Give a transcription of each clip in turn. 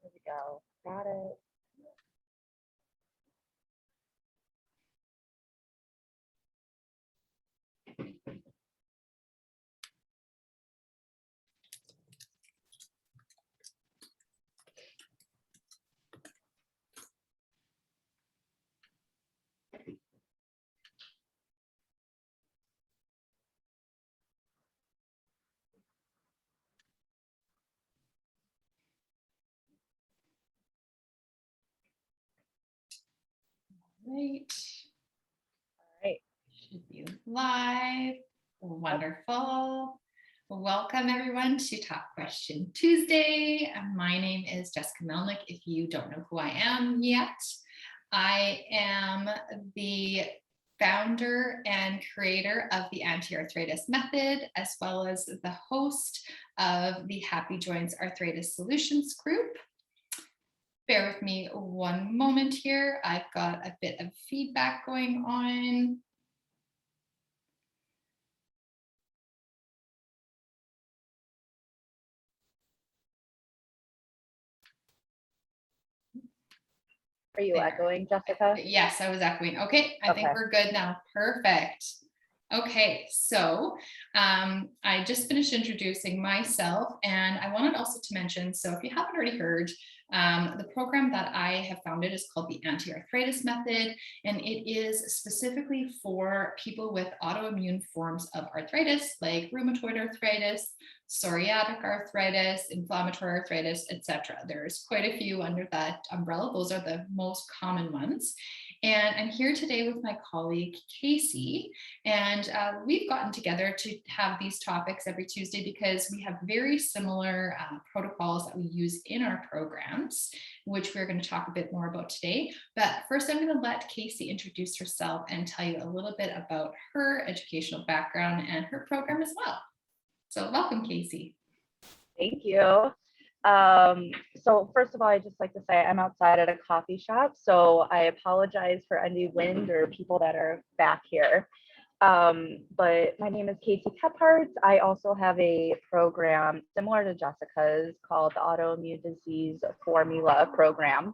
There we go. Got it. Right. All right. Should be live. Wonderful. Welcome everyone to Top Question Tuesday. My name is Jessica Melnick. If you don't know who I am yet, I am the founder and creator of the Anti-Arthritis Method, as well as the host of the Happy Joints Arthritis Solutions Group. Bear with me one moment here. I've got a bit of feedback going on. Are you echoing, Jessica? Yes, I was echoing. Okay, I think we're good now. Perfect. Okay, so I just finished introducing myself, and I wanted also to mention, so if you haven't already heard, the program that I have founded is called the Anti-Arthritis Method, and it is specifically for people with autoimmune forms of arthritis, like rheumatoid arthritis, psoriatic arthritis, inflammatory arthritis, etc. There's quite a few under that umbrella. Those are the most common ones. And I'm here today with my colleague, Casey, and we've gotten together to have these topics every Tuesday because we have very similar protocols that we use in our programs, which we're going to talk a bit more about today. But first, I'm going to let Casey introduce herself and tell you a little bit about her educational background and her program as well. So welcome, Casey. Thank you. So first of all, I'd just like to say I'm outside at a coffee shop, so I apologize for any wind or people that are back here. But my name is Casey Kephart. I also have a program similar to Jessica's called the Autoimmune Disease Formula Program.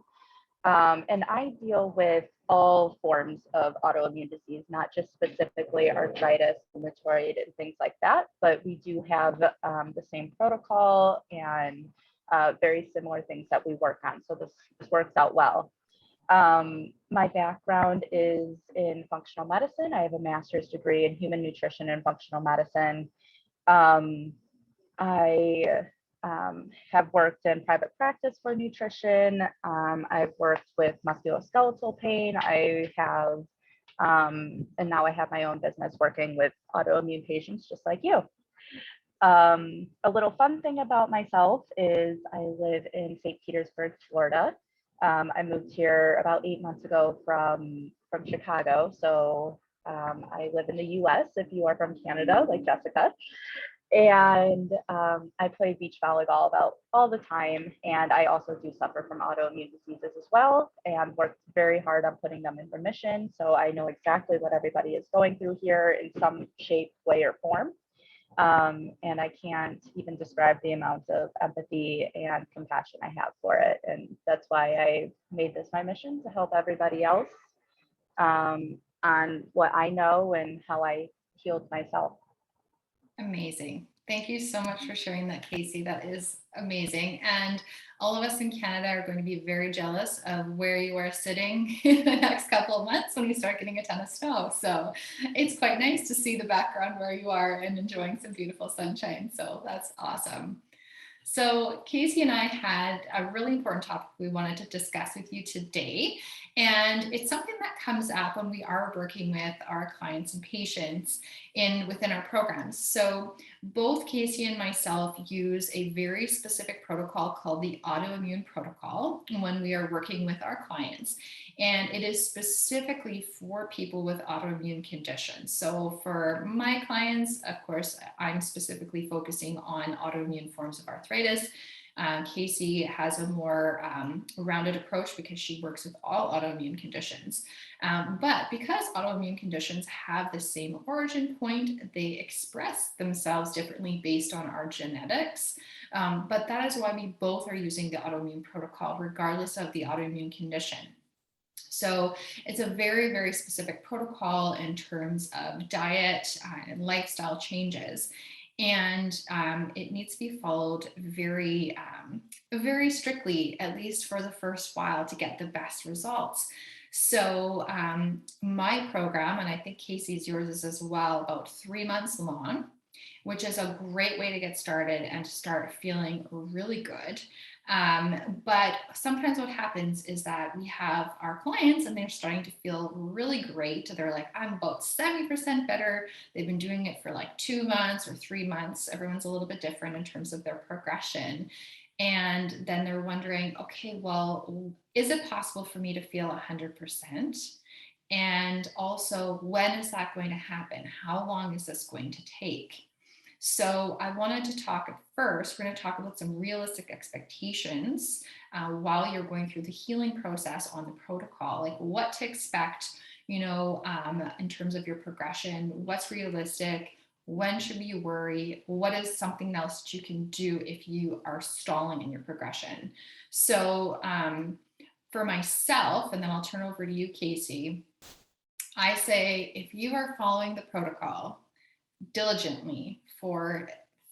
And I deal with all forms of autoimmune disease, not just specifically arthritis, rheumatoid, and things like that, but we do have the same protocol and very similar things that we work on. So this works out well. My background is in functional medicine. I have a master's degree in human nutrition and functional medicine. I have worked in private practice for nutrition. I've worked with musculoskeletal pain. I have, and now I have my own business working with autoimmune patients just like you. A little fun thing about myself is I live in St. Petersburg, Florida. I moved here about 8 months ago from Chicago. So I live in the US if you are from Canada, like Jessica. And I play beach volleyball about all the time. And I also do suffer from autoimmune diseases as well and work very hard on putting them in remission. So I know exactly what everybody is going through here in some shape, way, or form. And I can't even describe the amount of empathy and compassion I have for it. And that's why I made this my mission, to help everybody else on what I know and how I healed myself. Amazing. Thank you so much for sharing that, Casey. That is amazing. And all of us in Canada are going to be very jealous of where you are sitting in the next couple of months when we start getting a ton of snow. So it's quite nice to see the background where you are and enjoying some beautiful sunshine. So that's awesome. So Casey and I had a really important topic we wanted to discuss with you today. And it's something that comes up when we are working with our clients and patients within our programs. So both Casey and myself use a very specific protocol called the Autoimmune Protocol when we are working with our clients. And it is specifically for people with autoimmune conditions. So for my clients, of course, I'm specifically focusing on autoimmune forms of arthritis. Casey has a more rounded approach because she works with all autoimmune conditions. But because autoimmune conditions have the same origin point, they express themselves differently based on our genetics. But that is why we both are using the autoimmune protocol, regardless of the autoimmune condition. So it's a very, very specific protocol in terms of diet and lifestyle changes. And it needs to be followed very, very strictly, at least for the first while, to get the best results. So my program, and I think Casey's yours is as well, about 3 months long, which is a great way to get started and to start feeling really good. But sometimes what happens is that we have our clients and they're starting to feel really great. They're like, I'm about 70% better. They've been doing it for like 2 months or 3 months. Everyone's a little bit different in terms of their progression. And then they're wondering, okay, well, is it possible for me to feel 100%? And also, when is that going to happen? How long is this going to take? So I wanted to talk at first, we're going to talk about some realistic expectations while you're going through the healing process on the protocol, like what to expect, in terms of your progression, what's realistic, when should you worry, what is something else that you can do if you are stalling in your progression. So for myself, and then I'll turn over to you, Casey, I say if you are following the protocol diligently for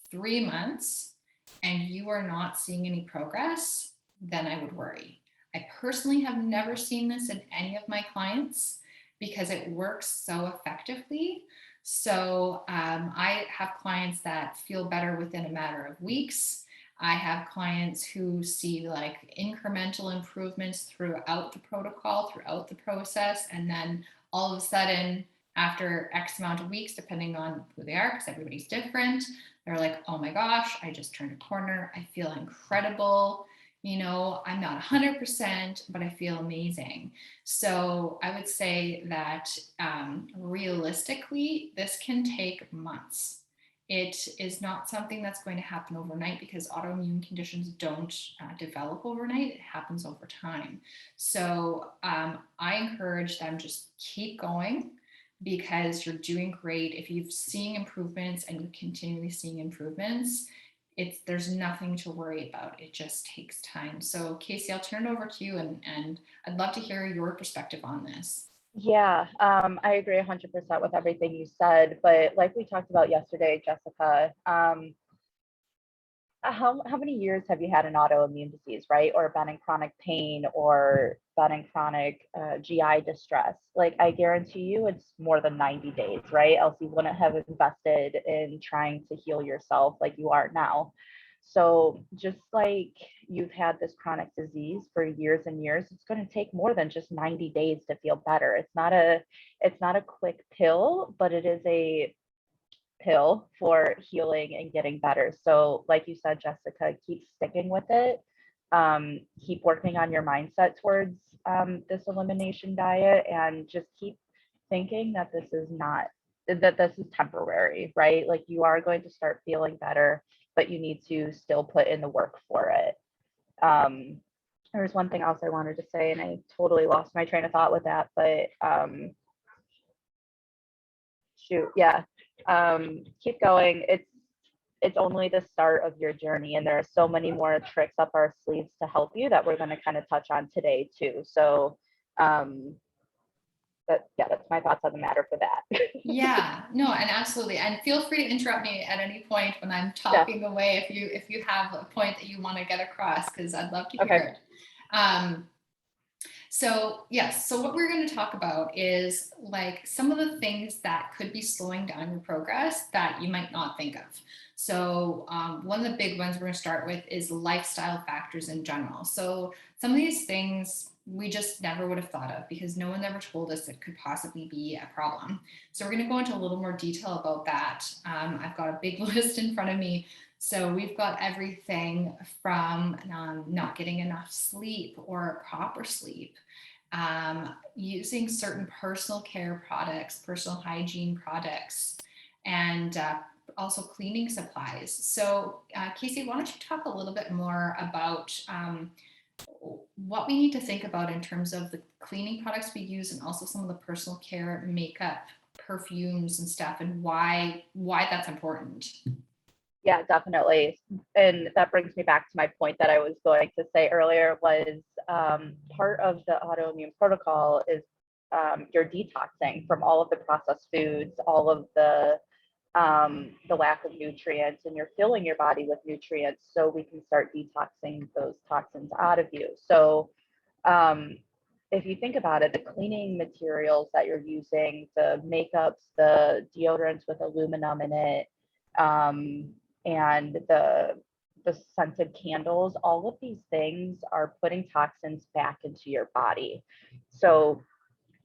3 months and you are not seeing any progress, then I would worry. I personally have never seen this in any of my clients because it works so effectively. So I have clients that feel better within a matter of weeks. I have clients who see like incremental improvements throughout the protocol, throughout the process, and then all of a sudden, after X amount of weeks, depending on who they are, because everybody's different, they're like, oh my gosh, I just turned a corner. I feel incredible. I'm not 100%, but I feel amazing. So I would say that realistically, this can take months. It is not something that's going to happen overnight because autoimmune conditions don't develop overnight. It happens over time. So I encourage them just keep going because you're doing great. If you've seen improvements and you're continually seeing improvements, there's nothing to worry about. It just takes time. So Casey, I'll turn it over to you and I'd love to hear your perspective on this. Yeah, I agree 100% with everything you said, but like we talked about yesterday, Jessica, how many years have you had an autoimmune disease, right? Or been in chronic pain or been in chronic GI distress? Like, I guarantee you it's more than 90 days, right? Else you wouldn't have invested in trying to heal yourself like you are now. So just like you've had this chronic disease for years and years, it's going to take more than just 90 days to feel better. It's not a quick pill, but it is a pill for healing and getting better. So like you said, Jessica, keep sticking with it. Keep working on your mindset towards this elimination diet and just keep thinking that this is temporary, right? Like you are going to start feeling better, but you need to still put in the work for it. There's one thing else I wanted to say and I totally lost my train of thought with that, but keep going. It's only the start of your journey and there are so many more tricks up our sleeves to help you that we're going to kind of touch on today too. So that's my thoughts on the matter for that. Yeah, no, and absolutely. And feel free to interrupt me at any point when I'm talking away if you have a point that you want to get across, because I'd love to hear it. So yes, so what we're going to talk about is like some of the things that could be slowing down your progress that you might not think of. So one of the big ones we're going to start with is lifestyle factors in general. So some of these things we just never would have thought of because no one ever told us it could possibly be a problem. So we're going to go into a little more detail about that. I've got a big list in front of me. So we've got everything from not getting enough sleep or proper sleep, using certain personal care products, personal hygiene products, and also cleaning supplies. So Casey, why don't you talk a little bit more about what we need to think about in terms of the cleaning products we use and also some of the personal care, makeup, perfumes and stuff, and why that's important. Yeah, definitely. And that brings me back to my point that I was going to say earlier was part of the autoimmune protocol is you're detoxing from all of the processed foods, all of the lack of nutrients, and you're filling your body with nutrients so we can start detoxing those toxins out of you. So if you think about it, the cleaning materials that you're using, the makeups, the deodorants with aluminum in it, and the scented candles, all of these things are putting toxins back into your body. So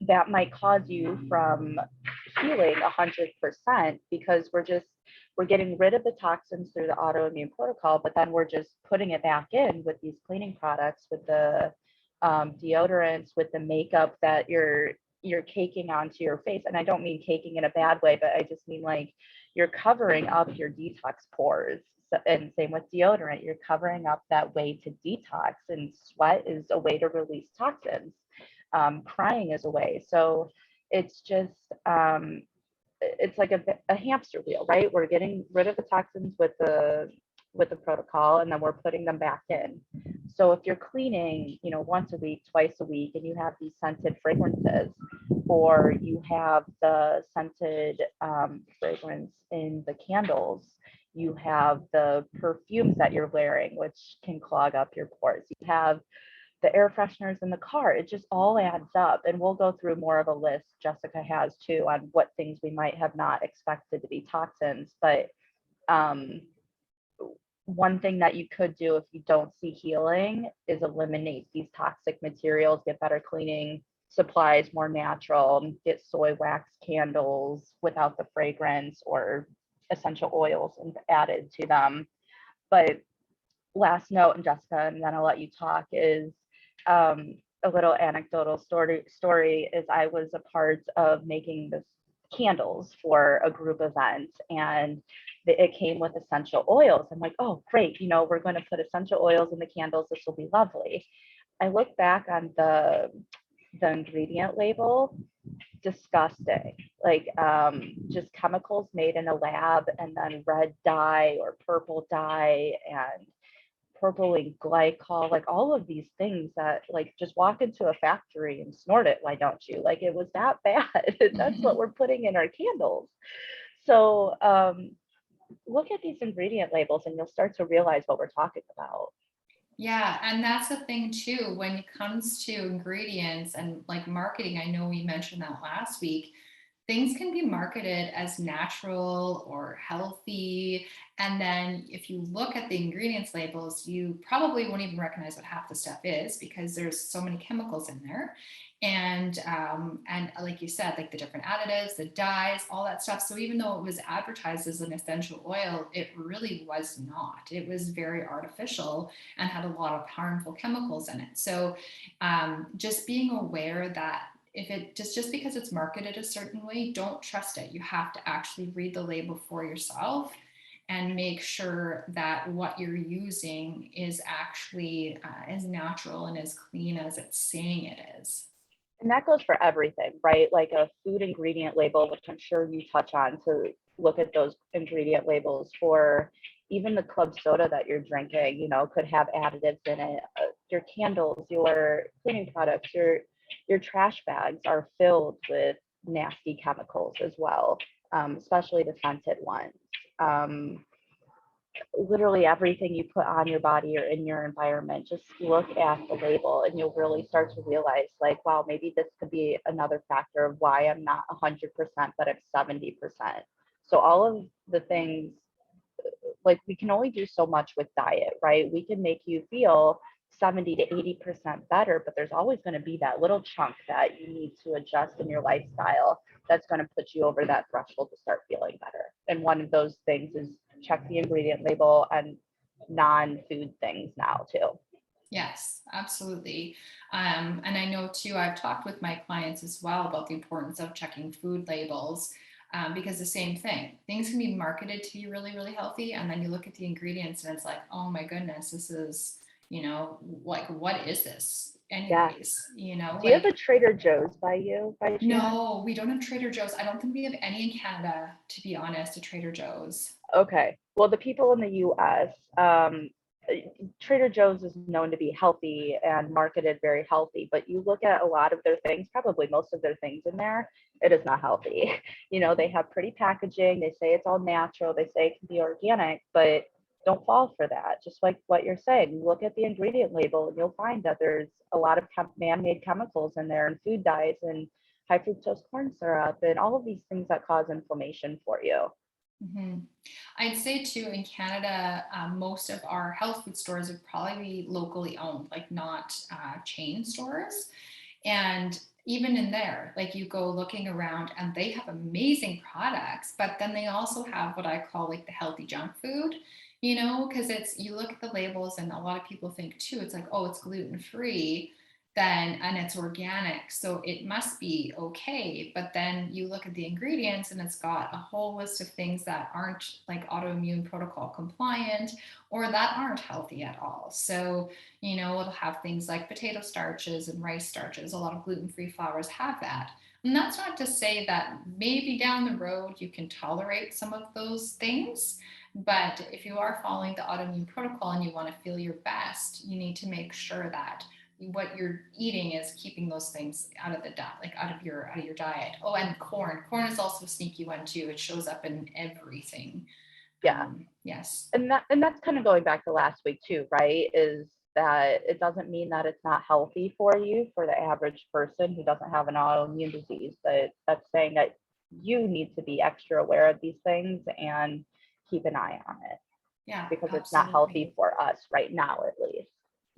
that might cause you from healing 100% because we're getting rid of the toxins through the autoimmune protocol, but then we're just putting it back in with these cleaning products, with the deodorants, with the makeup that you're caking onto your face. And I don't mean caking in a bad way, but I just mean like you're covering up your detox pores. So, and same with deodorant, you're covering up that way to detox, and sweat is a way to release toxins. Crying is a way. So it's just, it's like a hamster wheel, right? We're getting rid of the toxins with the protocol, and then we're putting them back in. So if you're cleaning, once a week, twice a week, and you have these scented fragrances, or you have the scented fragrance in the candles, you have the perfumes that you're wearing, which can clog up your pores. You have the air fresheners in the car. It just all adds up. And we'll go through more of a list, Jessica has too, on what things we might have not expected to be toxins. But one thing that you could do if you don't see healing is eliminate these toxic materials, get better cleaning supplies, more natural, get soy wax candles without the fragrance or essential oils added to them. But last note, and Jessica, and then I'll let you talk, is a little anecdotal story is I was a part of making this candles for a group event, and it came with essential oils. I'm like, oh, great, we're going to put essential oils in the candles. This will be lovely. I look back on the ingredient label, disgusting, like just chemicals made in a lab, and then red dye or purple dye and propylene glycol, like all of these things that like just walk into a factory and snort it. Why don't you? Like it was that bad. That's what we're putting in our candles. So look at these ingredient labels and you'll start to realize what we're talking about. Yeah, and that's the thing too, when it comes to ingredients and like marketing, I know we mentioned that last week, things can be marketed as natural or healthy. And then if you look at the ingredients labels, you probably won't even recognize what half the stuff is because there's so many chemicals in there. And like you said, like the different additives, the dyes, all that stuff. So even though it was advertised as an essential oil, it really was not. It was very artificial and had a lot of harmful chemicals in it. So just being aware that if it just because it's marketed a certain way, don't trust it. You have to actually read the label for yourself and make sure that what you're using is actually as natural and as clean as it's saying it is. And that goes for everything, right? Like a food ingredient label, which I'm sure you touch on to look at those ingredient labels for even the club soda that you're drinking, could have additives in it. Your candles, your cleaning products, your trash bags are filled with nasty chemicals as well, especially the scented ones. Literally everything you put on your body or in your environment, just look at the label and you'll really start to realize like, wow, maybe this could be another factor of why I'm not 100%, but I'm 70%. So all of the things, like we can only do so much with diet, right? We can make you feel 70 to 80% better, but there's always going to be that little chunk that you need to adjust in your lifestyle that's going to put you over that threshold to start feeling better. And one of those things is check the ingredient label and non-food things now too. Yes, absolutely. And I know too, I've talked with my clients as well about the importance of checking food labels. because the same thing, things can be marketed to be really, really healthy. And then you look at the ingredients and it's like, oh my goodness, this is, like, what is this anyways? Do you have a Trader Joe's by chance? No, we don't have Trader Joe's. I don't think we have any in Canada, to be honest, a Trader Joe's. Okay. Well, the people in the US, Trader Joe's is known to be healthy and marketed very healthy, but you look at a lot of their things, probably most of their things in there, it is not healthy. They have pretty packaging. They say it's all natural. They say it can be organic, but don't fall for that. Just like what you're saying, you look at the ingredient label and you'll find that there's a lot of man-made chemicals in there and food dyes and high fructose corn syrup and all of these things that cause inflammation for you. Mm-hmm. I'd say too, in Canada, most of our health food stores would probably be locally owned, like not chain stores. And even in there, like you go looking around and they have amazing products, but then they also have what I call like the healthy junk food, because you look at the labels and a lot of people think too, it's like, oh, it's gluten free, and it's organic, so it must be okay. But then you look at the ingredients and it's got a whole list of things that aren't like Autoimmune Protocol compliant or that aren't healthy at all. So, it'll have things like potato starches and rice starches. A lot of gluten-free flours have that. And that's not to say that maybe down the road you can tolerate some of those things. But if you are following the Autoimmune Protocol and you want to feel your best, you need to make sure that what you're eating is keeping those things out of the diet, like out of your diet. Oh, and corn is also a sneaky one too. It shows up in everything. Yeah. Yes. And that's kind of going back to last week too, right? Is that it doesn't mean that it's not healthy for you, for the average person who doesn't have an autoimmune disease, but that's saying that you need to be extra aware of these things and keep an eye on it. Yeah, because absolutely. It's not healthy for us right now, at least.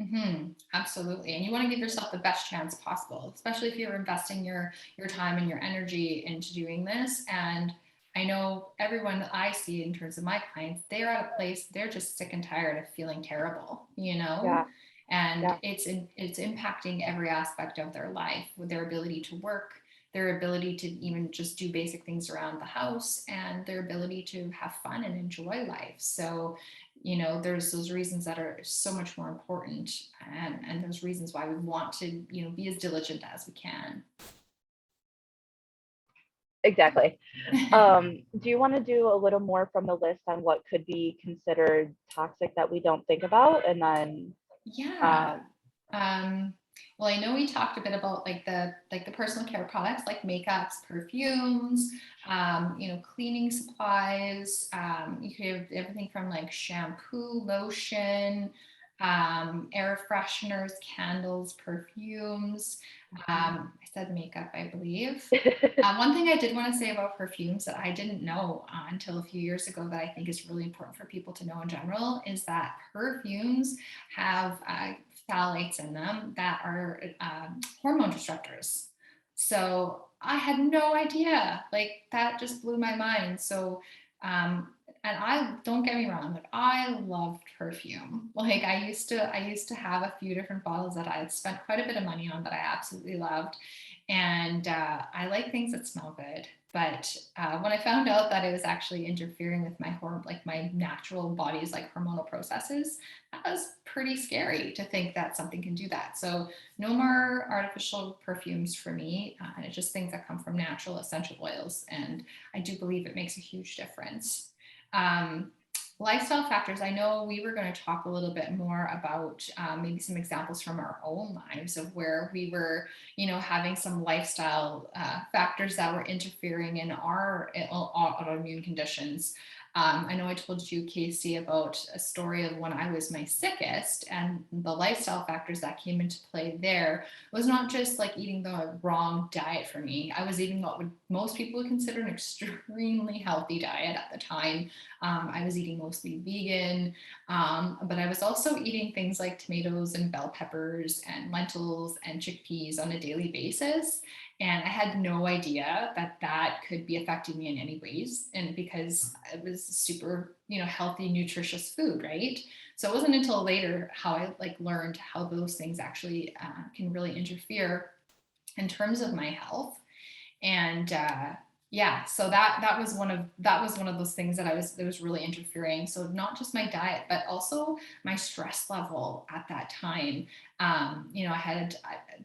Mm-hmm. Absolutely. And you want to give yourself the best chance possible, especially if you're investing your time and your energy into doing this. And I know everyone that I see in terms of my clients, they're at a place, they're just sick and tired of feeling terrible, Yeah. and Yeah. it's impacting every aspect of their life, with their ability to work, their ability to even just do basic things around the house, and their ability to have fun and enjoy life. So there's those reasons that are so much more important, and those reasons why we want to, be as diligent as we can. Exactly. Do you want to do a little more from the list on what could be considered toxic that we don't think about? And then well, I know we talked a bit about like the personal care products, like makeups, perfumes, cleaning supplies. You could have everything from like shampoo, lotion, air fresheners, candles, perfumes. I said makeup, I believe. One thing I did want to say about perfumes that I didn't know until a few years ago, that I think is really important for people to know in general, is that perfumes have phthalates in them that are hormone disruptors. So I had no idea. Like, that just blew my mind. So and I, don't get me wrong, like I loved perfume. Like I used to have a few different bottles that I had spent quite a bit of money on that I absolutely loved. And I like things that smell good. But when I found out that it was actually interfering with my natural body's like hormonal processes, that was pretty scary to think that something can do that. So no more artificial perfumes for me. And it's just things that come from natural essential oils. And I do believe it makes a huge difference. Lifestyle factors. I know we were going to talk a little bit more about maybe some examples from our own lives of where we were, having some lifestyle factors that were interfering in our autoimmune conditions. I know I told you, Casey, about a story of when I was my sickest, and the lifestyle factors that came into play there was not just like eating the wrong diet for me. I was eating what most people would consider an extremely healthy diet at the time. I was eating mostly vegan, but I was also eating things like tomatoes and bell peppers and lentils and chickpeas on a daily basis. And I had no idea that could be affecting me in any ways. And because it was super, healthy, nutritious food, right? So it wasn't until later how I learned how those things actually can really interfere in terms of my health. And Yeah, so that was one of those things that was really interfering. So not just my diet, but also my stress level at that time. You know,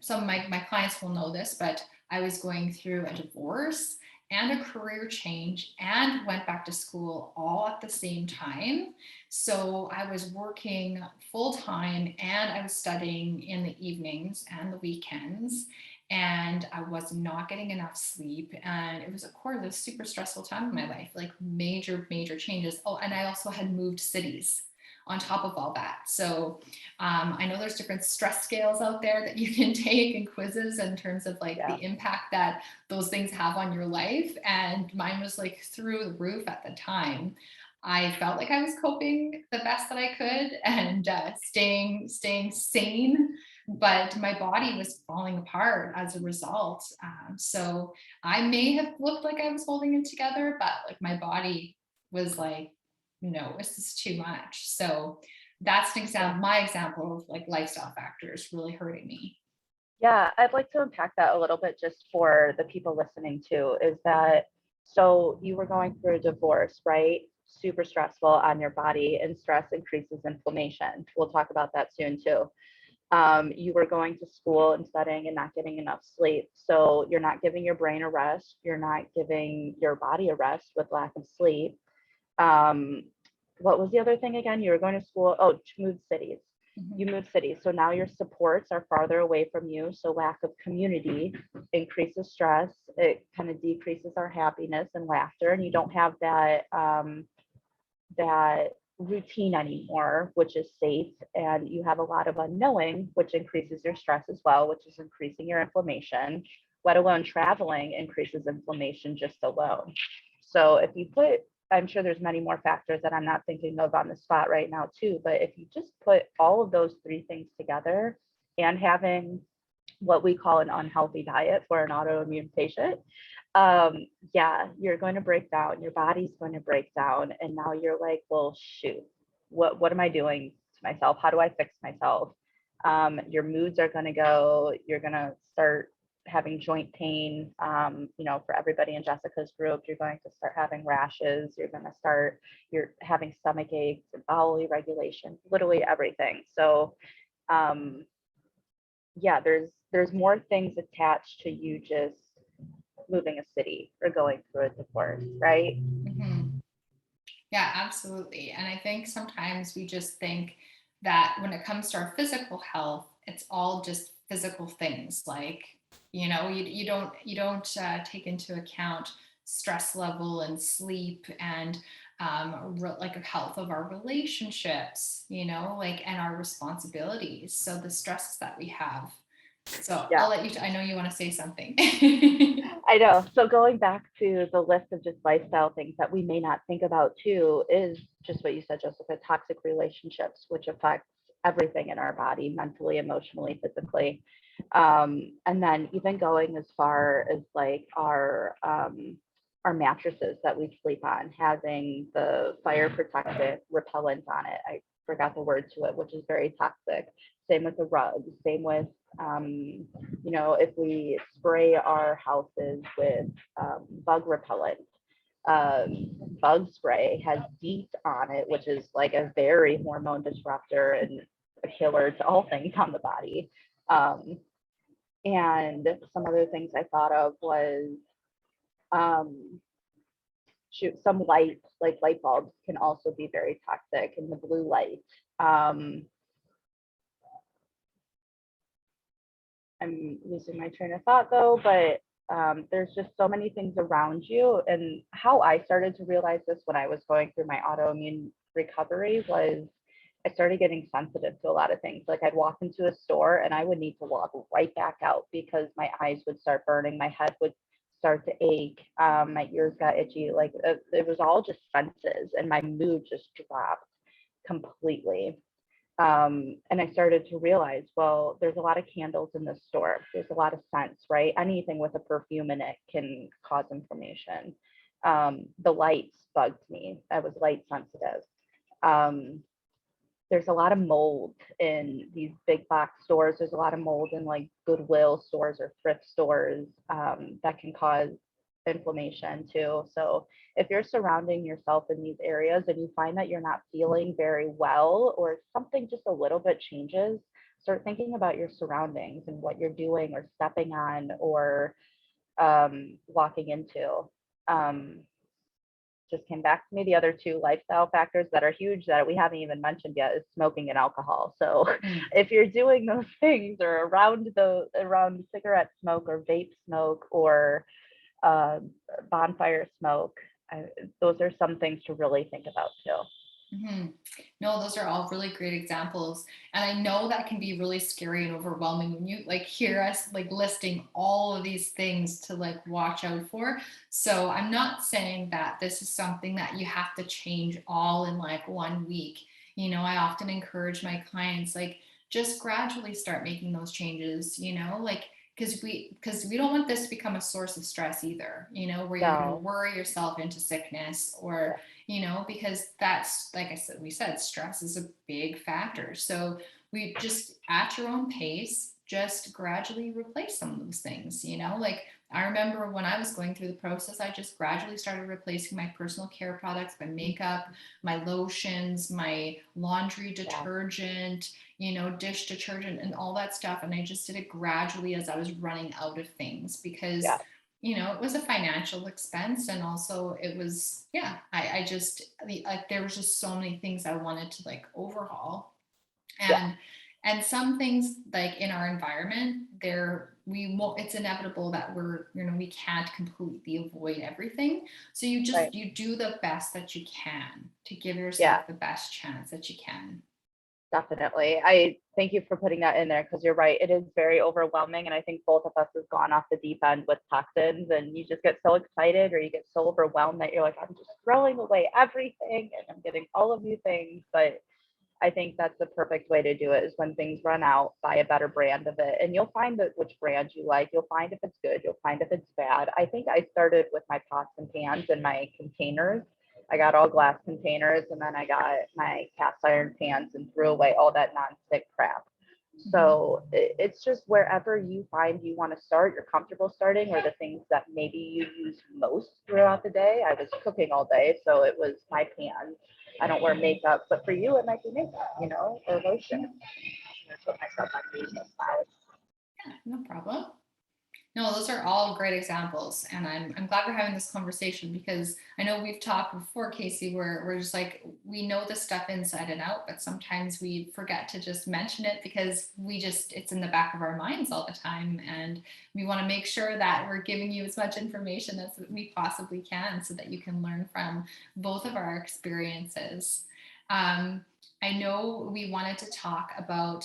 some of my clients will know this, but I was going through a divorce and a career change and went back to school all at the same time. So I was working full time and I was studying in the evenings and the weekends, and I was not getting enough sleep. And it was, of course, a super stressful time in my life, like major changes. Oh, and I also had moved cities on top of all that. So I know there's different stress scales out there that you can take and quizzes in terms of like the impact that those things have on your life. And mine was like through the roof at the time. I felt like I was coping the best that I could and staying sane, but my body was falling apart as a result. So I may have looked like I was holding it together, but like my body was like, no, this is too much. So that's an example, my example of like lifestyle factors really hurting me. Yeah, I'd like to unpack that a little bit just for the people listening too, is that, so you were going through a divorce, right? Super stressful on your body, and stress increases inflammation. We'll talk about that soon too. You were going to school and studying and not getting enough sleep. So you're not giving your brain a rest. You're not giving your body a rest with lack of sleep. What was the other thing again? You were going to school. Oh, to move cities. You move cities. So now your supports are farther away from you. So lack of community increases stress. It kind of decreases our happiness and laughter. And you don't have that routine anymore, which is safe. And you have a lot of unknowing, which increases your stress as well, which is increasing your inflammation, let alone traveling increases inflammation just alone. So if you put, I'm sure there's many more factors that I'm not thinking of on the spot right now too, but if you just put all of those three things together and having what we call an unhealthy diet for an autoimmune patient, yeah, you're going to break down, your body's going to break down. And now you're like, well, shoot, what am I doing to myself? How do I fix myself? Your moods are going to go, you're going to start having joint pain. You know, for everybody in Jessica's group, you're going to start having rashes, you're having stomach aches and bowel irregulation, literally everything. So yeah, there's more things attached to you just moving a city or going through a divorce, right? Mm-hmm. Yeah, absolutely. And I think sometimes we just think that when it comes to our physical health, it's all just physical things. Like, you know, you don't take into account stress level and sleep and like a health of our relationships, you know, like, and our responsibilities. So the stresses that we have. So Yeah. I'll let you, I know you want to say something. I know. So going back to the list of just lifestyle things that we may not think about too is just what you said, Jessica, toxic relationships, which affects everything in our body, mentally, emotionally, physically. And then even going as far as like our mattresses that we sleep on, having the fire protectant repellent on it. I forgot the word to it, which is very toxic. Same with the rugs, same with you know, if we spray our houses with bug repellent, bug spray has DEET on it, which is like a very hormone disruptor and a killer to all things on the body. And some other things I thought of was shoot, some lights, like light bulbs, can also be very toxic, and the blue light. I'm losing my train of thought though, but there's just so many things around you. And how I started to realize this when I was going through my autoimmune recovery was I started getting sensitive to a lot of things. Like I'd walk into a store and I would need to walk right back out because my eyes would start burning, my head would start to ache, my ears got itchy. Like it was all just senses, and my mood just dropped completely. And I started to realize, well, there's a lot of candles in this store. There's a lot of scents, right? Anything with a perfume in it can cause inflammation. The lights bugged me. I was light sensitive. There's a lot of mold in these big box stores. There's a lot of mold in like Goodwill stores or thrift stores that can cause inflammation too. So if you're surrounding yourself in these areas and you find that you're not feeling very well, or something just a little bit changes, start thinking about your surroundings and what you're doing or stepping on or walking into. Just came back to me. The other two lifestyle factors that are huge that we haven't even mentioned yet is smoking and alcohol. So if you're doing those things or around cigarette smoke or vape smoke or bonfire smoke, those are some things to really think about too. Mm-hmm. No, those are all really great examples. And I know that can be really scary and overwhelming when you like hear us like listing all of these things to like watch out for. So I'm not saying that this is something that you have to change all in like 1 week. You know, I often encourage my clients, like, just gradually start making those changes, you know, like, because we don't want this to become a source of stress either, you know, where you're going to worry yourself into sickness or, you know, because that's, like I said, stress is a big factor. So we just, at your own pace, just gradually replace some of those things, you know, like I remember when I was going through the process, I just gradually started replacing my personal care products, my makeup, my lotions, my laundry detergent, you know, dish detergent and all that stuff. And I just did it gradually as I was running out of things because, you know, it was a financial expense. And also it was, I just, like, there was just so many things I wanted to like overhaul. And some things like in our environment it's inevitable that we can't completely avoid everything. So you just, you do the best that you can to give yourself the best chance that you can. Definitely. I thank you for putting that in there because you're right. It is very overwhelming. And I think both of us has gone off the deep end with toxins and you just get so excited or you get so overwhelmed that you're like, I'm just throwing away everything and I'm getting all of new things. But I think that's the perfect way to do it is when things run out, buy a better brand of it. And you'll find that which brand you like. You'll find if it's good. You'll find if it's bad. I think I started with my pots and pans and my containers. I got all glass containers and then I got my cast iron pans and threw away all that nonstick crap. So it's just wherever you find you want to start, you're comfortable starting, or the things that maybe you use most throughout the day. I was cooking all day, so it was my pans. I don't wear makeup, but for you, it might be makeup, you know, or lotion. I put myself on these side. Yeah, no problem. No, those are all great examples. And I'm glad we're having this conversation because I know we've talked before, Casey, where we're just like, we know the stuff inside and out, but sometimes we forget to just mention it because it's in the back of our minds all the time. And we want to make sure that we're giving you as much information as we possibly can so that you can learn from both of our experiences. I know we wanted to talk about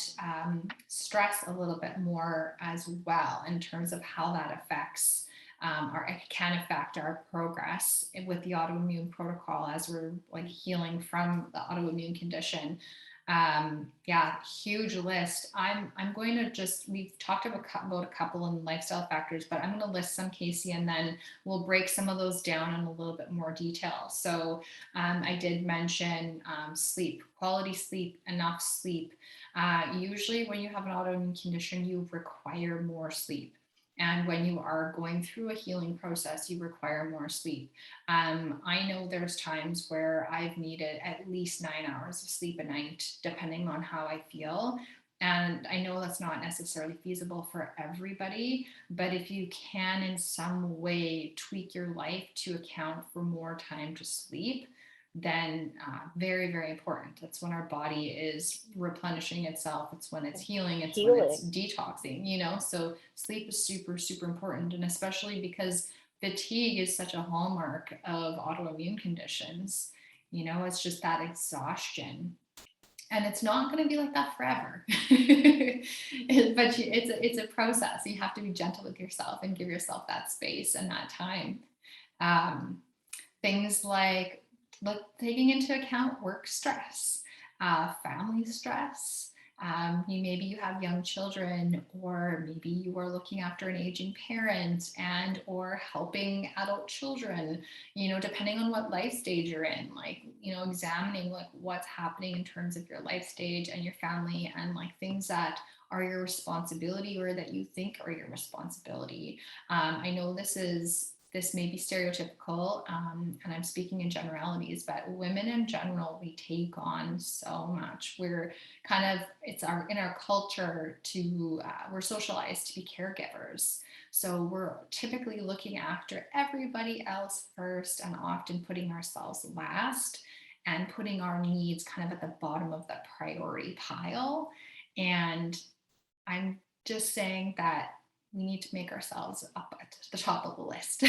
stress a little bit more as well in terms of how that affects or it can affect our progress with the autoimmune protocol as we're like healing from the autoimmune condition. Huge list. I'm going to we've talked about a couple in lifestyle factors, but I'm going to list some, Casey, and then we'll break some of those down in a little bit more detail. So I did mention sleep, quality sleep, enough sleep. Usually when you have an autoimmune condition, you require more sleep. And when you are going through a healing process, you require more sleep. I know there's times where I've needed at least 9 hours of sleep a night, depending on how I feel. And I know that's not necessarily feasible for everybody, but if you can in some way tweak your life to account for more time to sleep, then very, very important. That's when our body is replenishing itself. It's when it's healing. It's when it's detoxing, you know, so sleep is super, super important. And especially because fatigue is such a hallmark of autoimmune conditions, you know, it's just that exhaustion. And it's not going to be like that forever, but it's a process. You have to be gentle with yourself and give yourself that space and that time. Things like taking into account work stress, family stress. Maybe you have young children, or maybe you are looking after an aging parent and or helping adult children, you know, depending on what life stage you're in, like, you know, examining like what's happening in terms of your life stage and your family and like things that are your responsibility or that you think are your responsibility. I know this is this may be stereotypical, and I'm speaking in generalities, but women in general, we take on so much. We're kind of, in our culture to, we're socialized to be caregivers. So we're typically looking after everybody else first and often putting ourselves last and putting our needs kind of at the bottom of the priority pile. And I'm just saying that we need to make ourselves up at the top of the list.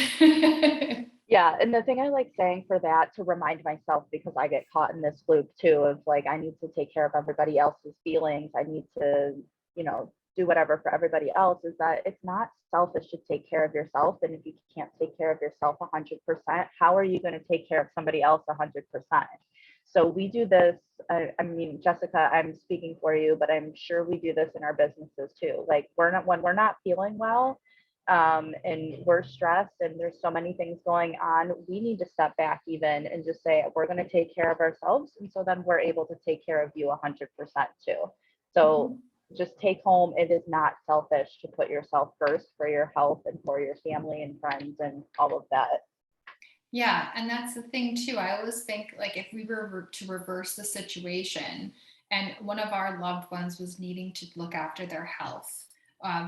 Yeah. And the thing I like saying for that, to remind myself, because I get caught in this loop too, of like, I need to take care of everybody else's feelings. I need to, do whatever for everybody else, is that it's not selfish to take care of yourself. And if you can't take care of yourself 100%, how are you going to take care of somebody else 100%? So we do this, I mean, Jessica, I'm speaking for you, but I'm sure we do this in our businesses too. Like when we're not feeling well, and we're stressed and there's so many things going on, we need to step back even and just say, we're going to take care of ourselves. And so then we're able to take care of you 100% too. So just take home, it is not selfish to put yourself first for your health and for your family and friends and all of that. Yeah, and that's the thing too. I always think, like, if we were to reverse the situation and one of our loved ones was needing to look after their health,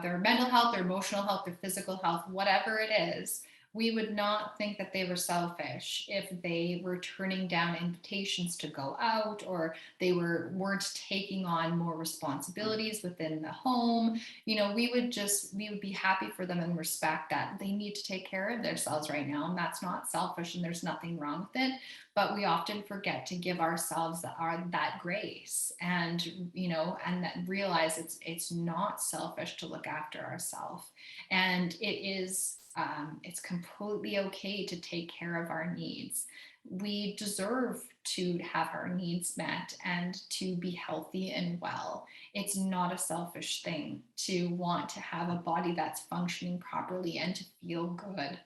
their mental health, their emotional health, their physical health, whatever it is, we would not think that they were selfish if they were turning down invitations to go out, or they weren't taking on more responsibilities within the home. We would be happy for them and respect that they need to take care of themselves right now. And that's not selfish and there's nothing wrong with it. But we often forget to give ourselves that grace, and and that realize it's not selfish to look after ourselves. And it's completely okay to take care of our needs. We deserve to have our needs met and to be healthy and well. It's not a selfish thing to want to have a body that's functioning properly and to feel good.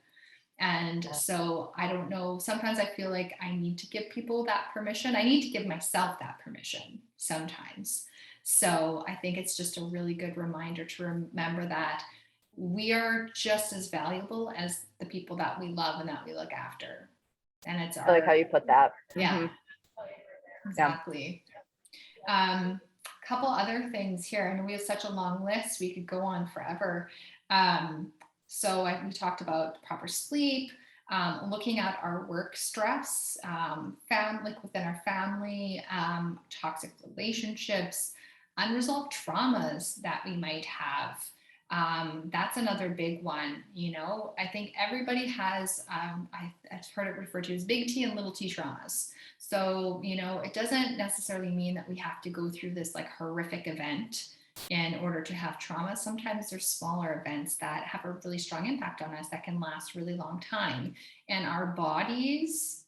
And so I don't know, sometimes I feel like I need to give people that permission. I need to give myself that permission sometimes. So I think it's just a really good reminder to remember that we are just as valuable as the people that we love and that we look after. And it's I like how you put that. Yeah, exactly. Couple other things here. I know we have such a long list. We could go on forever. So we talked about proper sleep, looking at our work stress, like within our family, toxic relationships, unresolved traumas that we might have. That's another big one. I think everybody has, I've heard it referred to as big T and little t traumas. So, it doesn't necessarily mean that we have to go through this like horrific event in order to have trauma. Sometimes there's smaller events that have a really strong impact on us that can last a really long time. And our bodies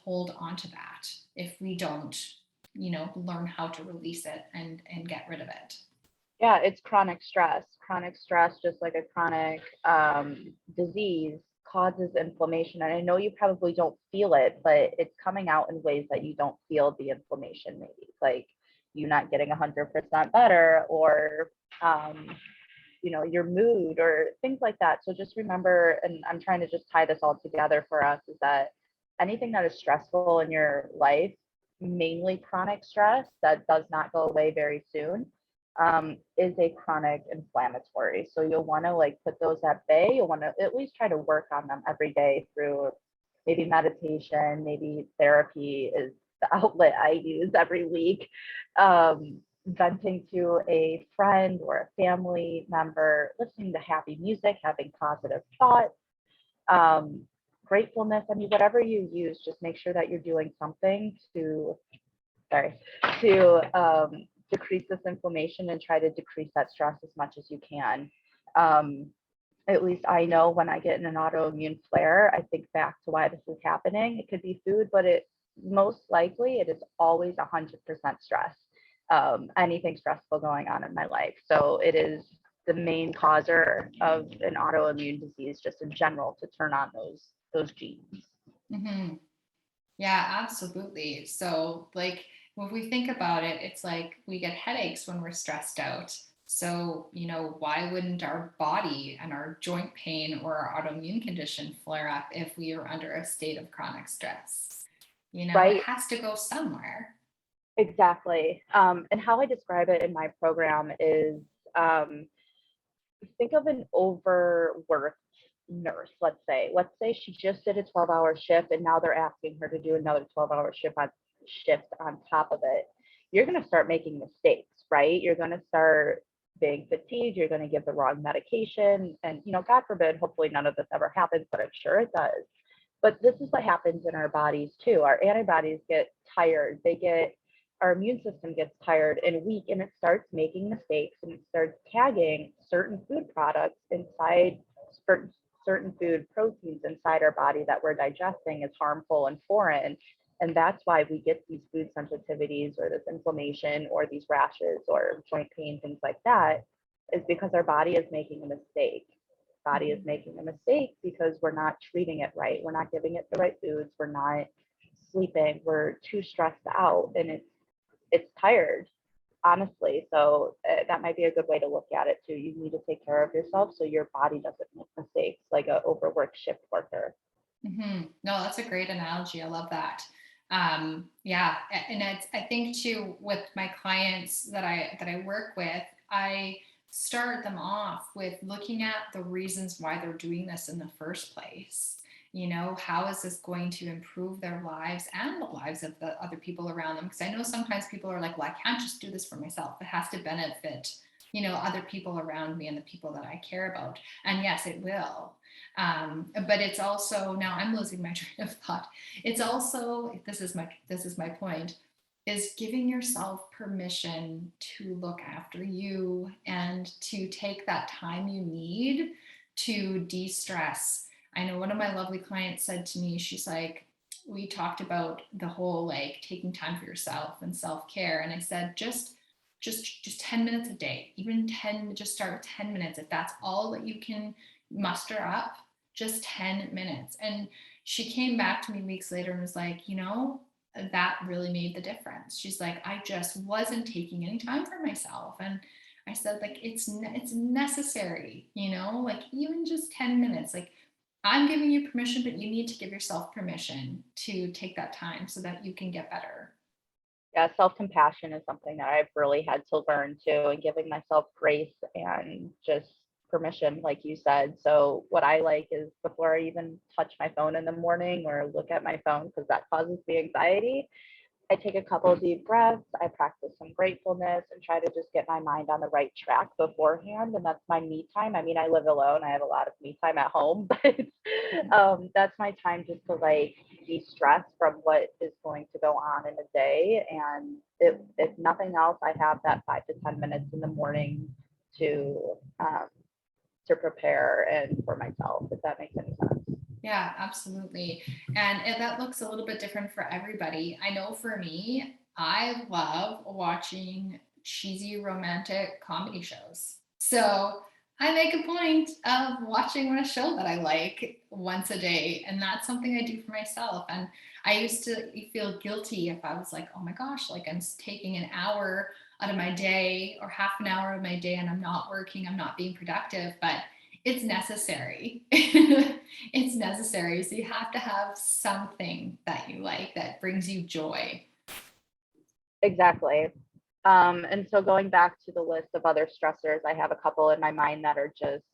hold on to that if we don't, learn how to release it and get rid of it. Yeah, it's chronic stress. Chronic stress, just like a chronic disease, causes inflammation. And I know you probably don't feel it, but it's coming out in ways that you don't feel the inflammation, maybe. Like you not getting 100% better, or your mood or things like that. So just remember, and I'm trying to just tie this all together for us, is that anything that is stressful in your life, mainly chronic stress that does not go away very soon, is a chronic inflammatory. So you'll want to like put those at bay. You'll want to at least try to work on them every day through maybe meditation, maybe therapy is the outlet I use every week. Venting to a friend or a family member, listening to happy music, having positive thoughts, gratefulness. I mean, whatever you use, just make sure that you're doing something to decrease this inflammation and try to decrease that stress as much as you can. At least I know when I get in an autoimmune flare, I think back to why this is happening. It could be food, but most likely it is always 100% stress. Anything stressful going on in my life. So it is the main causer of an autoimmune disease, just in general, to turn on those genes. Mm-hmm. Yeah, absolutely. So like when we think about it, it's like we get headaches when we're stressed out. So, why wouldn't our body and our joint pain or our autoimmune condition flare up if we are under a state of chronic stress? Right. It has to go somewhere. Exactly. And how I describe it in my program is, think of an overworked nurse, let's say. Let's say she just did a 12-hour shift and now they're asking her to do another 12-hour shift on top of it. You're going to start making mistakes, right? You're going to start being fatigued. You're going to give the wrong medication. And, God forbid, hopefully none of this ever happens, but I'm sure it does. But this is what happens in our bodies too. Our antibodies get tired. Our immune system gets tired and weak, and it starts making mistakes, and it starts tagging certain food products inside certain food proteins inside our body that we're digesting as harmful and foreign. And that's why we get these food sensitivities or this inflammation or these rashes or joint pain, things like that, is because our body is making a mistake. Body is making a mistake because we're not treating it right. We're not giving it the right foods. We're not sleeping. We're too stressed out, and it's tired, honestly. So that might be a good way to look at it too. You need to take care of yourself so your body doesn't make mistakes like an overworked shift worker. No, that's a great analogy. I love that. Yeah, and I think too, with my clients that I work with, I start them off with looking at the reasons why they're doing this in the first place. How is this going to improve their lives and the lives of the other people around them? Because I know sometimes people are like, well, I can't just do this for myself. It has to benefit, other people around me and the people that I care about. And yes, it will. But it's also, now I'm losing my train of thought. It's also, this is my point, is giving yourself permission to look after you and to take that time you need to de-stress. I know one of my lovely clients said to me, she's like, we talked about the whole like taking time for yourself and self-care. And I said, just 10 minutes a day, just start with 10 minutes. If that's all that you can muster up, just 10 minutes. And she came back to me weeks later and was like, that really made the difference. She's like, I just wasn't taking any time for myself. And I said, like, it's necessary, like even just 10 minutes, like I'm giving you permission, but you need to give yourself permission to take that time so that you can get better. Yeah, self-compassion is something that I've really had to learn too, and giving myself grace and just permission, like you said. So what I like is, before I even touch my phone in the morning or look at my phone, because that causes me anxiety, I take a couple of deep breaths. I practice some gratefulness and try to just get my mind on the right track beforehand. And that's my me time. I mean, I live alone. I have a lot of me time at home, but that's my time just to like de-stress from what is going to go on in a day. And if nothing else, I have that 5 to 10 minutes in the morning to prepare and for myself, if that makes any sense. Yeah, absolutely. And that looks a little bit different for everybody. I know for me, I love watching cheesy romantic comedy shows. So I make a point of watching a show that I like once a day. And that's something I do for myself. And I used to feel guilty if I was like, oh my gosh, like I'm taking an hour out of my day or half an hour of my day and I'm not working, I'm not being productive. But it's necessary. It's necessary. So you have to have something that you like that brings you joy. Exactly. And so going back to the list of other stressors, I have a couple in my mind that are just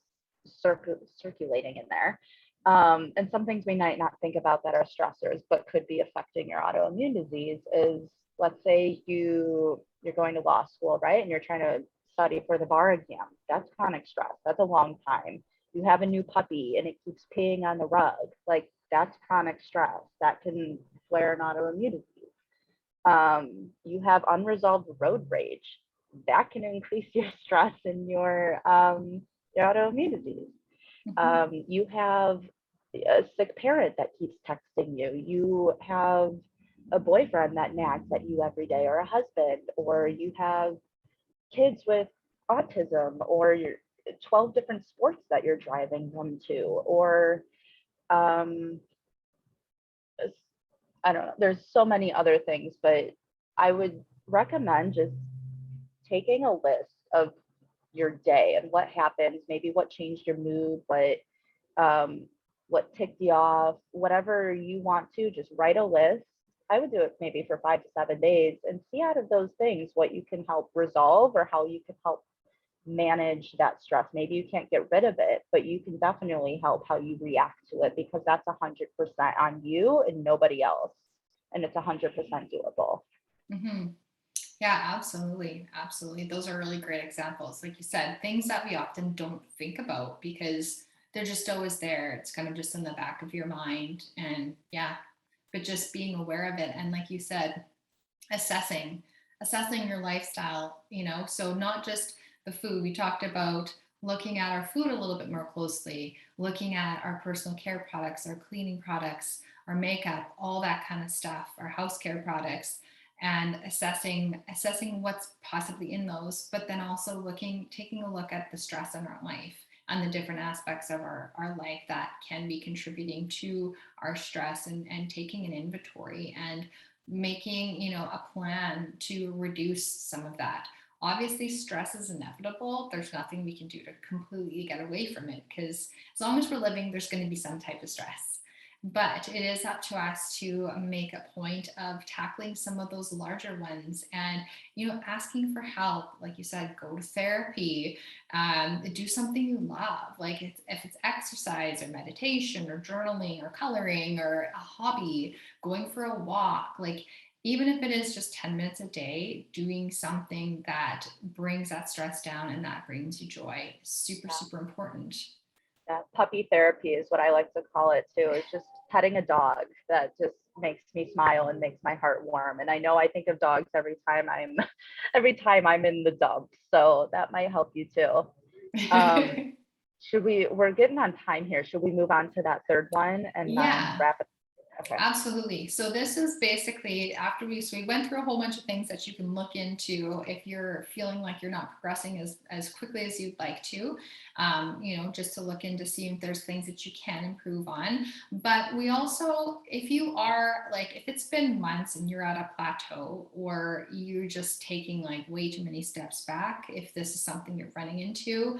circulating in there. And some things we might not think about that are stressors, but could be affecting your autoimmune disease is, let's say you're going to law school, right? And you're trying to study for the bar exam. That's chronic stress. That's a long time. You have a new puppy and it keeps peeing on the rug. Like, that's chronic stress. That can flare an autoimmune disease. You have unresolved road rage. That can increase your stress and your autoimmune disease. You have a sick parent that keeps texting you. You have a boyfriend that nags at you every day, or a husband, or you have kids with autism, or your 12 different sports that you're driving them to, or I don't know, there's so many other things, but I would recommend just taking a list of your day and what happened, maybe what changed your mood, what ticked you off, whatever you want to, just write a list. I would do it maybe for 5 to 7 days and see out of those things what you can help resolve or how you can help manage that stress. Maybe you can't get rid of it, but you can definitely help how you react to it, because that's 100% on you and nobody else. And it's 100% doable. Mm-hmm. Yeah, absolutely. Absolutely. Those are really great examples. Like you said, things that we often don't think about because they're just always there. It's kind of just in the back of your mind. And yeah, but just being aware of it. And like you said, assessing your lifestyle, so not just the food. We talked about looking at our food a little bit more closely, looking at our personal care products, our cleaning products, our makeup, all that kind of stuff, our house care products, and assessing what's possibly in those, but then also taking a look at the stress in our life and the different aspects of our life that can be contributing to our stress, and taking an inventory and making a plan to reduce some of that. Obviously, stress is inevitable. There's nothing we can do to completely get away from it, because as long as we're living, there's going to be some type of stress. But it is up to us to make a point of tackling some of those larger ones, and asking for help. Like you said, go to therapy, do something you love, like if it's exercise or meditation or journaling or coloring or a hobby, going for a walk. Like, even if it is just 10 minutes a day, doing something that brings that stress down and that brings you joy is super, super important. Yeah, puppy therapy is what I like to call it too. It's just petting a dog that just makes me smile and makes my heart warm. And I know I think of dogs every time I'm in the dumps. So that might help you too. We're getting on time here. Should we move on to that third one and then wrap it? Okay. Absolutely. So this is basically after we went through a whole bunch of things that you can look into if you're feeling like you're not progressing as quickly as you'd like to, just to look into see if there's things that you can improve on. But we also, if it's been months and you're at a plateau, or you're just taking like way too many steps back, if this is something you're running into,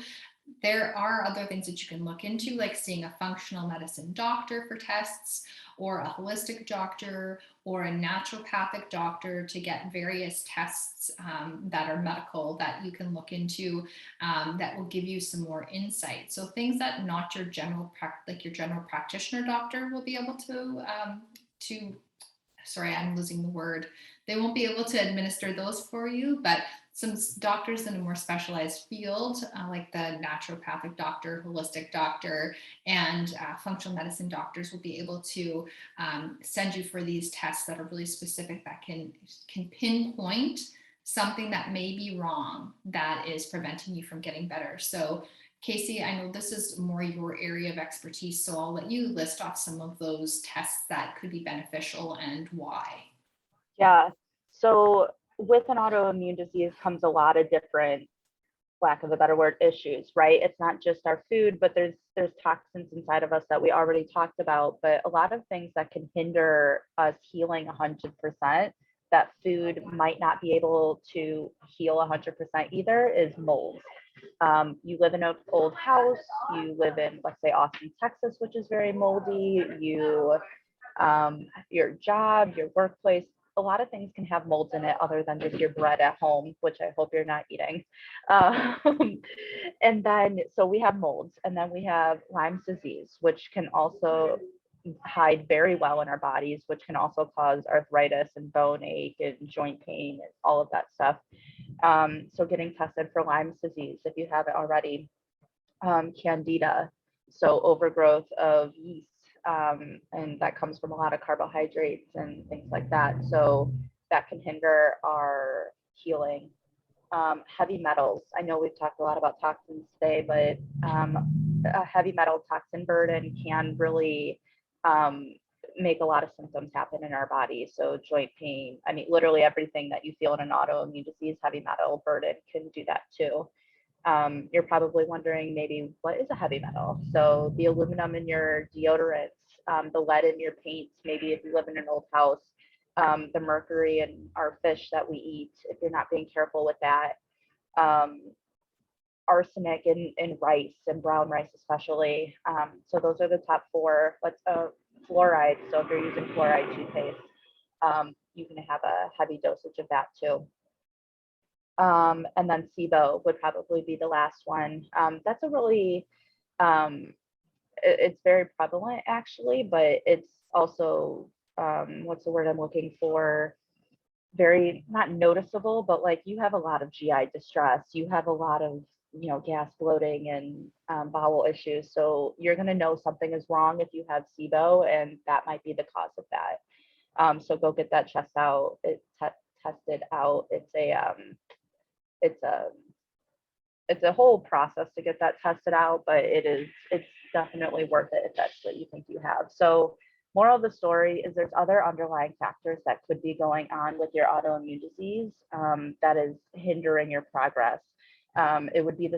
there are other things that you can look into, like seeing a functional medicine doctor for tests, or a holistic doctor, or a naturopathic doctor to get various tests that are medical that you can look into, that will give you some more insight. So things that not your general practitioner doctor will be able to sorry, I'm losing the word. They won't be able to administer those for you, but some doctors in a more specialized field, like the naturopathic doctor, holistic doctor, and functional medicine doctors will be able to send you for these tests that are really specific, that can pinpoint something that may be wrong that is preventing you from getting better. So Casey, I know this is more your area of expertise, so I'll let you list off some of those tests that could be beneficial and why. Yeah, so with an autoimmune disease comes a lot of different, lack of a better word, issues, right? It's not just our food, but there's toxins inside of us that we already talked about, but a lot of things that can hinder us healing 100%, that food might not be able to heal 100% either, is mold. You live in an old house, you live in, let's say, Austin, Texas, which is very moldy, your job, your workplace, a lot of things can have molds in it other than just your bread at home, which I hope you're not eating. And then, so we have molds, and then we have Lyme's disease, which can also hide very well in our bodies, which can also cause arthritis and bone ache and joint pain and all of that stuff. So getting tested for Lyme's disease if you haven't already. Candida, so overgrowth of yeast, and that comes from a lot of carbohydrates and things like that. So that can hinder our healing. Heavy metals. I know we've talked a lot about toxins today, but a heavy metal toxin burden can really make a lot of symptoms happen in our body. So joint pain, I mean, literally everything that you feel in an autoimmune disease, heavy metal burden can do that too. You're probably wondering maybe what is a heavy metal? So the aluminum in your deodorants, the lead in your paints, maybe if you live in an old house, the mercury in our fish that we eat, if you're not being careful with that. arsenic in rice and brown rice especially. So those are the top four. Fluoride. So if you're using fluoride toothpaste, you can have a heavy dosage of that too. And then SIBO would probably be the last one. That's a really, it's very prevalent actually, but it's also, what's the word I'm looking for? Very not noticeable, but like you have a lot of GI distress, you have a lot of, gas, bloating, and bowel issues. So you're going to know something is wrong if you have SIBO, and that might be the cause of that. So go get that tested out. It's a whole process to get that tested out, but it's definitely worth it if that's what you think you have. So moral of the story is there's other underlying factors that could be going on with your autoimmune disease that is hindering your progress. It would be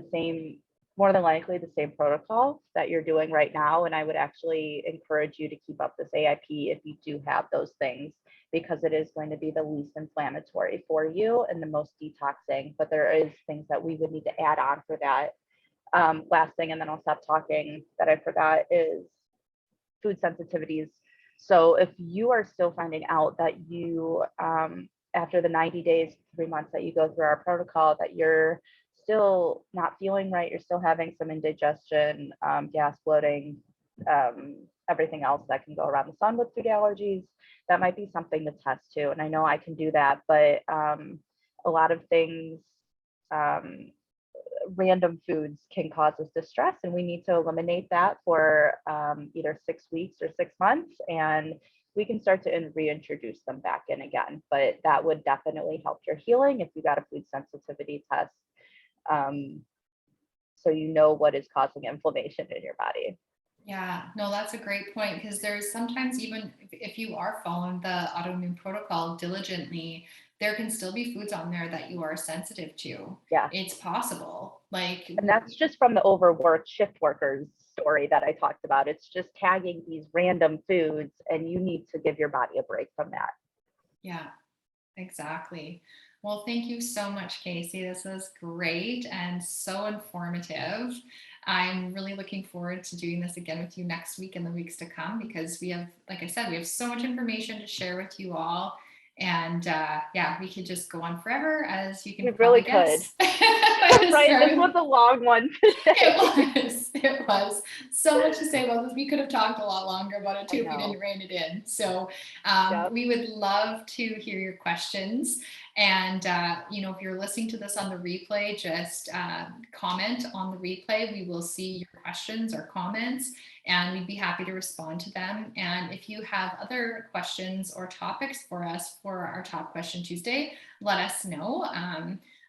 more than likely the same protocol that you're doing right now. And I would actually encourage you to keep up this AIP if you do have those things, because it is going to be the least inflammatory for you and the most detoxing. But there is things that we would need to add on for that. Last thing, and then I'll stop talking, that I forgot is food sensitivities. So if you are still finding out that you, after the 90 days, 3 months that you go through our protocol, that you're still not feeling right, you're still having some indigestion, gas, bloating, everything else that can go around the sun with food allergies, that might be something to test too. And I know I can do that, but a lot of things, random foods can cause us distress, and we need to eliminate that for either 6 weeks or 6 months, and we can start to reintroduce them back in again. But that would definitely help your healing if you got a food sensitivity test, so you know what is causing inflammation in your body. Yeah, no, that's a great point, because there's sometimes, even if you are following the autoimmune protocol diligently, there can still be foods on there that you are sensitive to. Yeah. It's possible. And that's just from the overworked shift workers story that I talked about. It's just tagging these random foods, and you need to give your body a break from that. Yeah, exactly. Well, thank you so much, Casey. This was great and so informative. I'm really looking forward to doing this again with you next week and the weeks to come, because we have, like I said, we have so much information to share with you all. And yeah, we could just go on forever, as you can really guess. Right, this was a long one today. It was so much to say about this. We could have talked a lot longer about it too if we didn't rein it in. So we would love to hear your questions. And if you're listening to this on the replay, just comment on the replay. We will see your questions or comments, and we'd be happy to respond to them. And if you have other questions or topics for us for our Top Question Tuesday, let us know.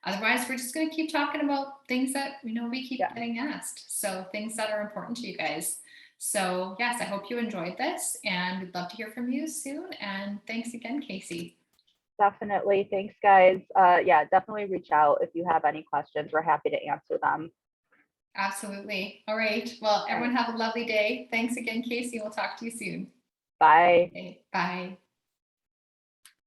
Otherwise, we're just going to keep talking about things that we keep getting asked. So things that are important to you guys. So yes, I hope you enjoyed this, and we'd love to hear from you soon. And thanks again, Casey. Definitely. Thanks, guys. Yeah, definitely reach out if you have any questions. We're happy to answer them. Absolutely. All right. Well, everyone have a lovely day. Thanks again, Casey. We'll talk to you soon. Bye. Okay, bye.